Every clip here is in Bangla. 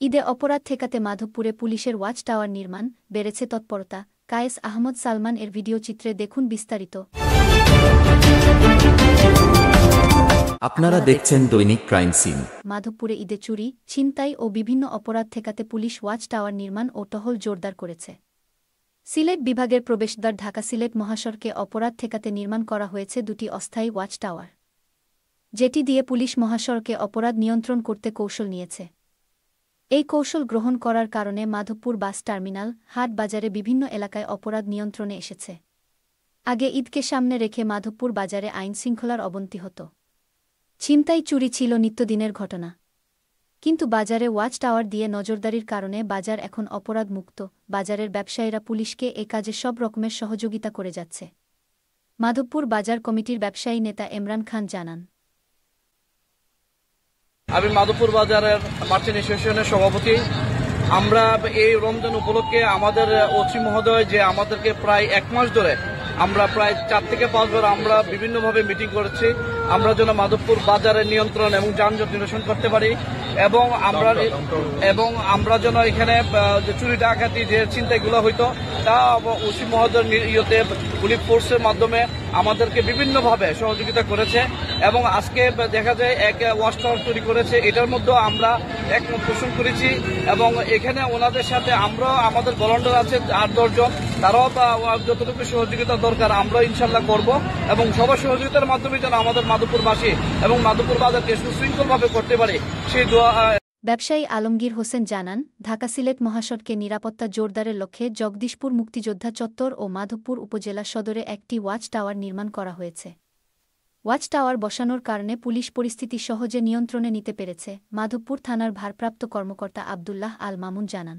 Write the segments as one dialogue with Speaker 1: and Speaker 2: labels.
Speaker 1: ঈদে অপরাধ ঠেকাতে মাধবপুরে পুলিশের ওয়াচ টাওয়ার নির্মাণ, বেড়েছে তৎপরতা। কায়েস আহমদ সালমান এর ভিডিওচিত্রে দেখুন বিস্তারিত।
Speaker 2: আপনারা দেখছেন দৈনিক ক্রাইম সিন।
Speaker 1: মাধবপুরে ঈদে চুরি, ছিনতাই ও বিভিন্ন অপরাধ ঠেকাতে পুলিশ ওয়াচ টাওয়ার নির্মাণ ও টহল জোরদার করেছে। সিলেট বিভাগের প্রবেশদ্বার ঢাকা সিলেট মহাসড়কে অপরাধ ঠেকাতে নির্মাণ করা হয়েছে দুটি অস্থায়ী ওয়াচ টাওয়ার, যেটি দিয়ে পুলিশ মহাসড়কে অপরাধ নিয়ন্ত্রণ করতে কৌশল নিয়েছে। এই কৌশল গ্রহণ করার কারণে মাধবপুর বাস টার্মিনাল, হাট বাজারে বিভিন্ন এলাকায় অপরাধ নিয়ন্ত্রণে এসেছে। আগে ঈদকে সামনে রেখে মাধবপুর বাজারে আইনশৃঙ্খলার অবনতি হতো। ছিনতাই, চুরি ছিল নিত্যদিনের ঘটনা। কিন্তু বাজারে ওয়াচ টাওয়ার দিয়ে নজরদারির কারণে বাজার এখন অপরাধ মুক্ত। বাজারের ব্যবসায়ীরা পুলিশকে এ কাজে সব রকমের সহযোগিতা করে যাচ্ছে। মাধবপুর বাজার কমিটির ব্যবসায়ী নেতা ইমরান খান জানান,
Speaker 3: আমি মাধবপুর বাজারের মার্চেন্ট অ্যাসোসিয়েশনের সভাপতি। আমরা এই রমজান উপলক্ষে আমাদের ওসি মহোদয় যে আমাদেরকে প্রায় 1 মাস ধরে আমরা প্রায় 4 থেকে 5 বার আমরা বিভিন্নভাবে মিটিং করেছি, আমরা যেন মাধবপুর বাজারের নিয়ন্ত্রণ এবং যানজট নিরসন করতে পারি এবং আমরা যেন এখানে যে চুরি ডাকাতি যে চিন্তাগুলো হইতো তা ওসি মহোদয়ের ইয়েতে পুলিশ ফোর্সের মাধ্যমে আমাদেরকে বিভিন্নভাবে সহযোগিতা করেছে। এবং আজকে দেখা যায় এক ওয়াচ টাওয়ার তৈরি করেছে, এটার মধ্যে আমরা একমত পোষণ করেছি এবং এখানে ওনাদের সাথে আমরা আমাদের ভলান্টিয়ার আছে 8-10 জন, তারাও যতটুকু সহযোগিতা দরকার আমরা ইনশাল্লাহ করব এবং সবার সহযোগিতার মাধ্যমে যেন আমাদের মাধবপুরবাসী এবং মাধবপুর বাজারকে সুশৃঙ্খলভাবে করতে পারে সেই দোয়া।
Speaker 1: ব্যবসায়ী আলমগীর হোসেন জানান, ঢাকা সিলেট মহাসড়কে নিরাপত্তা জোরদারের লক্ষ্যে জগদীশপুর মুক্তিযোদ্ধা চত্বর ও মাধবপুর উপজেলা সদরে একটি ওয়াচ টাওয়ার নির্মাণ করা হয়েছে। ওয়াচ টাওয়ার বসানোর কারণে পুলিশ পরিস্থিতি সহজে নিয়ন্ত্রণে নিতে পেরেছে। মাধবপুর থানার ভারপ্রাপ্ত কর্মকর্তা আব্দুল্লাহ আল মামুন জানান,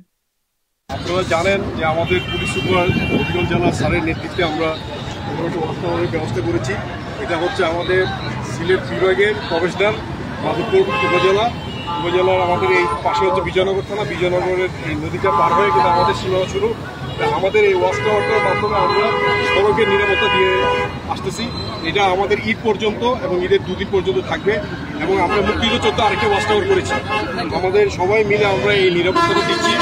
Speaker 4: আপনারা জানেন যে আমাদের পুলিশ সুপার অভিযোগ জানা স্যারের নেতৃত্বে আমরা ওয়াচ টাওয়ারের ব্যবস্থা করেছি। এটা হচ্ছে আমাদের সিলেট বিভাগের প্রবেশদ্বার মাধবপুর উপজেলার আমাদের এই পাশে হচ্ছে বিজয়নগর থানা। বিজয়নগরের এই নদীটা পার হয়ে কিন্তু আমাদের সীমানা শুরু। আমাদের এই ওয়াচ টাওয়ারটার মাধ্যমে আমরা সড়কের নিরাপত্তা দিয়ে আসতেছি। এটা আমাদের ঈদ পর্যন্ত এবং ঈদের 2 দিন পর্যন্ত থাকবে এবং আমরা মুক্তিযুদ্ধ চত্বরে আরেকটা ওয়াচ টাওয়ার করেছি। আমাদের সবাই মিলে আমরা এই নিরাপত্তাটা দিচ্ছি,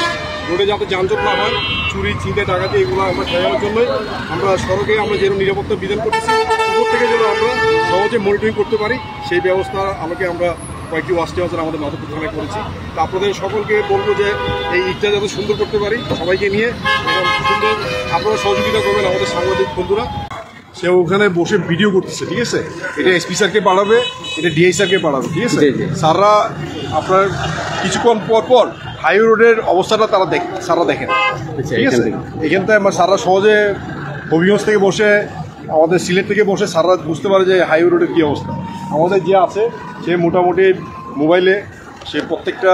Speaker 4: রোডে যাতে যানজট না হয়, চুরি, ছিনতাই, ডাকাতি এগুলো আমরা ঠেকানোর জন্যই আমরা সড়কে আমরা যেন নিরাপত্তা বিধান করতেছি, উপর থেকে যেন আমরা সহজে মনিটরিং করতে পারি সেই ব্যবস্থা আমাকে আমরা কয়েকটি ওয়াচ টাওয়ার আমাদের মাধবপুর থানায় করেছি। তা আপনাদের সকলকে বলবো যে এই ঈদটা যাতে সুন্দর করতে পারি সবাইকে নিয়ে এবং সুন্দর আপনারা সহযোগিতা করবেন আমাদের সাংবাদিক বন্ধুরা। সে ওখানে বসে ভিডিও করতেছে, ঠিক আছে, এটা এসপি স্যারকে পাঠাবে, এটা ডিআই স্যারকে পাঠাবে, ঠিক আছে। স্যাররা আপনার কিছুক্ষণ পর হাইওয়ে রোডের অবস্থাটা স্যাররা দেখেন, ঠিক আছে। এখান থেকে স্যাররা সহজে হবিগঞ্জ থেকে বসে আমাদের সিলেট থেকে বসে স্যাররা বুঝতে পারে যে হাইওয়ে রোডের কী অবস্থা। আমাদের যে আছে সে মোটামুটি মোবাইলে সে প্রত্যেকটা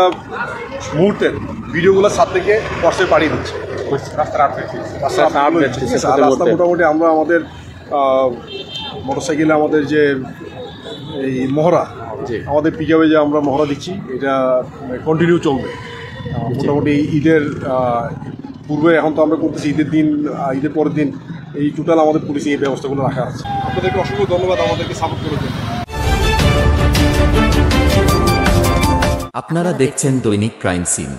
Speaker 4: মুহূর্তের ভিডিওগুলো স্যার থেকে হোয়াটসঅ্যাপে পাঠিয়ে দিচ্ছে। রাস্তা মোটামুটি আমরা আমাদের মোটরসাইকেলে আমাদের যে এই মহড়া, আমাদের পিকআপে যে আমরা মহড়া দিচ্ছি, এটা কন্টিনিউ চলবে মোটামুটি ঈদের পূর্বে। এখন তো আমরা করতেছি ঈদের দিন, ঈদের পরের দিন এই টোটাল আমাদের পুলিশে এই ব্যবস্থাগুলো রাখা আছে। আপনাদেরকে অসংখ্য ধন্যবাদ আমাদেরকে সাপোর্ট করার জন্য।
Speaker 2: আপনারা দেখছেন দৈনিক ক্রাইম সিন।